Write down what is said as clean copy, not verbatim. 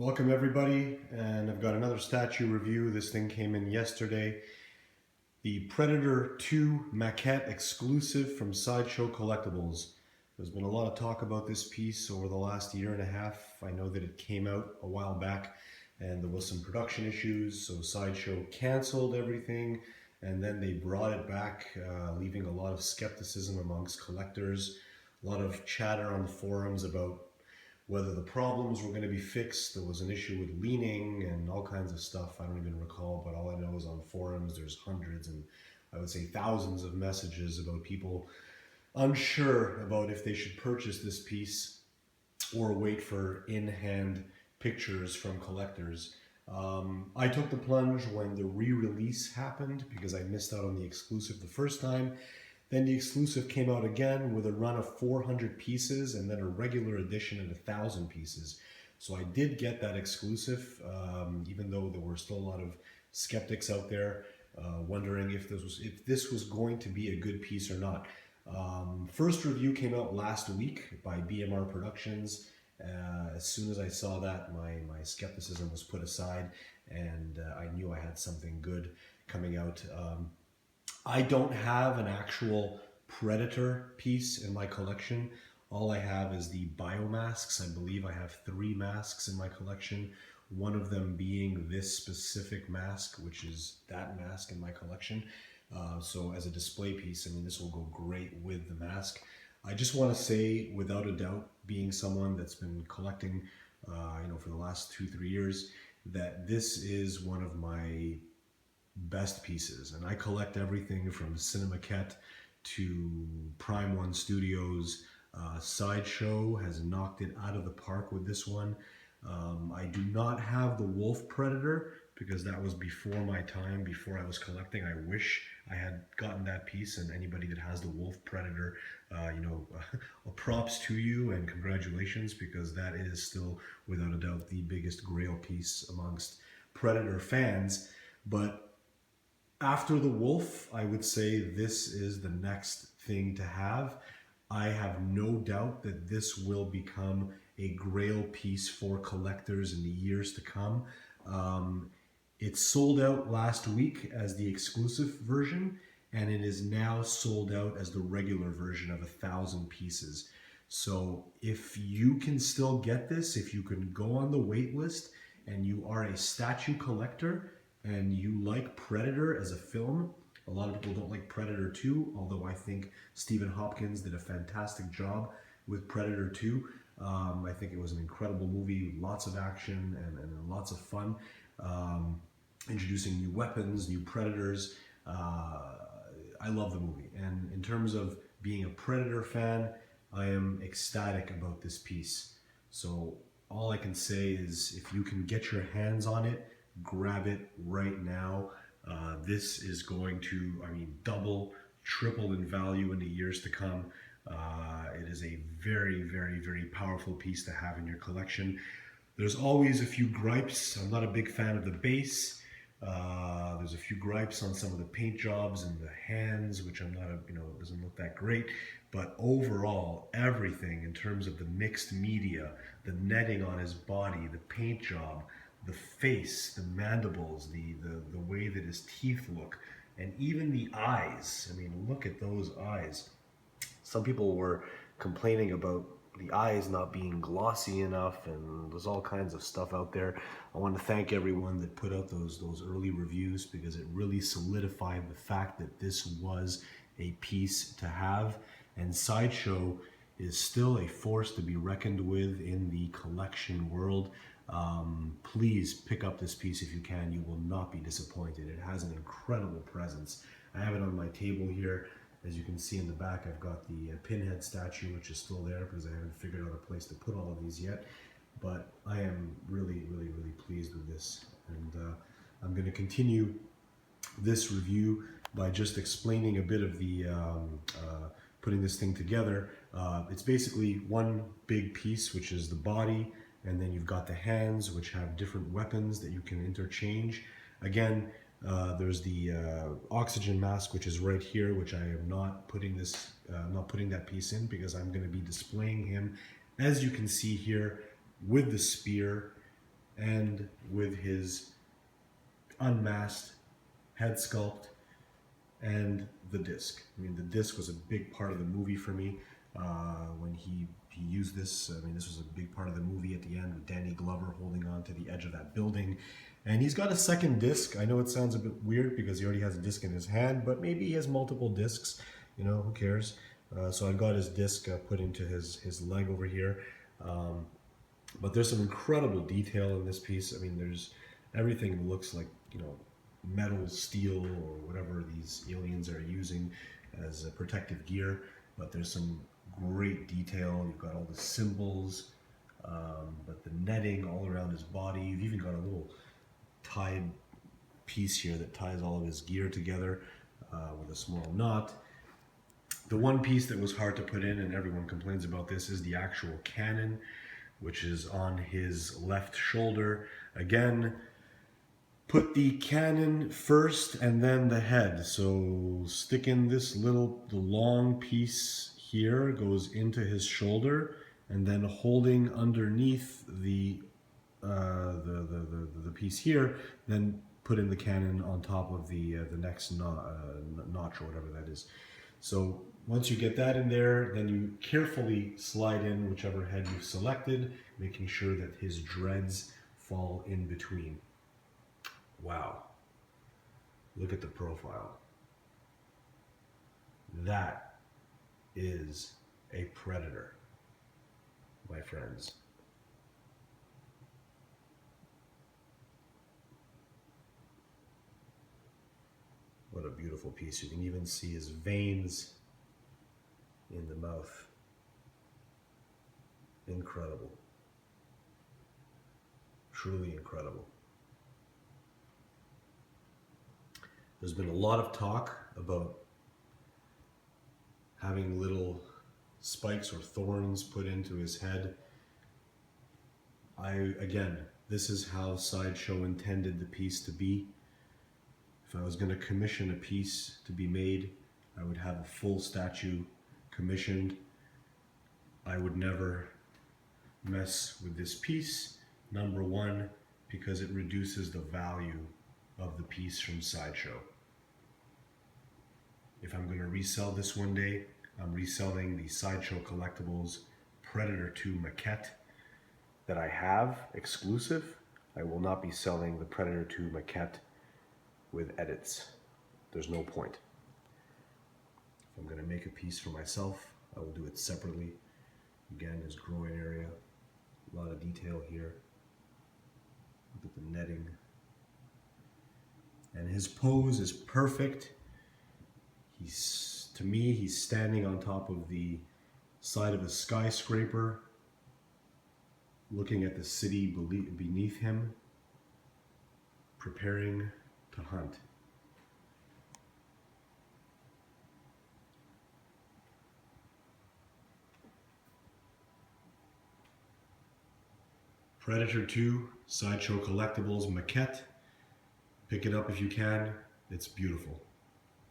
Welcome everybody, and I've got another statue review. This thing came in yesterday. The Predator 2 maquette exclusive from Sideshow Collectibles. There's been a lot of talk about this piece over the last year and a half. I know that it came out a while back and there was some production issues, so Sideshow canceled everything and then they brought it back, leaving a lot of skepticism amongst collectors, a lot of chatter on the forums about whether the problems were going to be fixed. There was an issue with leaning and all kinds of stuff. I don't even recall, but all I know is on forums there's hundreds and I would say thousands of messages about people unsure about if they should purchase this piece or wait for in-hand pictures from collectors. I took the plunge when the re-release happened because I missed out on the exclusive the first time. Then the exclusive came out again with a run of 400 pieces and then a regular edition at 1,000 pieces. So I did get that exclusive, even though there were still a lot of skeptics out there wondering if this was going to be a good piece or not. First review came out last week by BMR Productions. As soon as I saw that, my skepticism was put aside and I knew I had something good coming out. I don't have an actual Predator piece in my collection. All I have is the biomasks. I believe I have 3 masks in my collection. One of them being this specific mask, which is that mask in my collection. So as a display piece, I mean, this will go great with the mask. I just want to say, without a doubt, being someone that's been collecting, for the last 2-3 years, that this is one of my best pieces. And I collect everything from Cinemaquette to Prime One Studios. Sideshow has knocked it out of the park with this one. I do not have the Wolf Predator because that was before my time, before I was collecting. I wish I had gotten that piece, and anybody that has the Wolf Predator, props to you and congratulations, because that is still without a doubt the biggest grail piece amongst Predator fans. But after the Wolf, I would say this is the next thing to have. I have no doubt that this will become a grail piece for collectors in the years to come. It sold out last week as the exclusive version, and it is now sold out as the regular version of 1,000 pieces. So if you can still get this, if you can go on the wait list and you are a statue collector, and you like Predator as a film. A lot of people don't like Predator 2, although I think Stephen Hopkins did a fantastic job with Predator 2. I think it was an incredible movie, lots of action and lots of fun. Introducing new weapons, new predators. I love the movie. And in terms of being a Predator fan, I am ecstatic about this piece. So all I can say is if you can get your hands on it, grab it right now. This is going to, double, triple in value in the years to come. It is a very, very, very powerful piece to have in your collection. There's always a few gripes. I'm not a big fan of the base. There's a few gripes on some of the paint jobs and the hands, which I'm not, doesn't look that great. But overall, everything in terms of the mixed media, the netting on his body, the paint job, the face, the mandibles, the way that his teeth look, and even the eyes. I mean, look at those eyes. Some people were complaining about the eyes not being glossy enough, and there's all kinds of stuff out there. I want to thank everyone that put out those early reviews, because it really solidified the fact that this was a piece to have, and Sideshow is still a force to be reckoned with in the collection world. Please pick up this piece if you can. You will not be disappointed. It has an incredible presence. I have it on my table here. As you can see in the back, I've got the pinhead statue, which is still there because I haven't figured out a place to put all of these yet. But I am really, really, really pleased with this. And I'm going to continue this review by just explaining a bit of the putting this thing together. It's basically one big piece, which is the body, and then you've got the hands, which have different weapons that you can interchange. Again, there's the oxygen mask, which is right here, which I am not putting that piece in because I'm going to be displaying him, as you can see here, with the spear and with his unmasked head sculpt and the disc. I mean, the disc was a big part of the movie for me. When he used this, I mean, this was a big part of the movie at the end with Danny Glover holding on to the edge of that building. And he's got a second disc. I know it sounds a bit weird because he already has a disc in his hand, but maybe he has multiple discs. You know, who cares? So I got his disc put into his leg over here. But there's some incredible detail in this piece. I mean, there's everything looks like, you know, metal, steel, or whatever these aliens are using as a protective gear. But there's some great detail. You've got all the symbols, but the netting all around his body. You've even got a little tied piece here that ties all of his gear together with a small knot. The one piece that was hard to put in, and everyone complains about this, is the actual cannon, which is on his left shoulder. Again, put the cannon first and then the head. So stick in this the long piece here goes into his shoulder, and then holding underneath the piece here, then put in the cannon on top of the next notch or whatever that is. So once you get that in there, then you carefully slide in whichever head you've selected, making sure that his dreads fall in between. Wow. Look at the profile. That is a Predator, my friends. What a beautiful piece. You can even see his veins in the mouth. Incredible. Truly incredible. There's been a lot of talk about having little spikes or thorns put into his head. Again, this is how Sideshow intended the piece to be. If I was going to commission a piece to be made, I would have a full statue commissioned. I would never mess with this piece. Number one, because it reduces the value of the piece from Sideshow. If I'm going to resell this one day, I'm reselling the Sideshow Collectibles Predator 2 maquette that I have exclusive. I will not be selling the Predator 2 maquette with edits. There's no point. If I'm going to make a piece for myself, I will do it separately. Again, his groin area, a lot of detail here. Look at the netting. And his pose is perfect. To me, he's standing on top of the side of a skyscraper, looking at the city beneath him, preparing to hunt. Predator 2 Sideshow Collectibles maquette. Pick it up if you can. It's beautiful.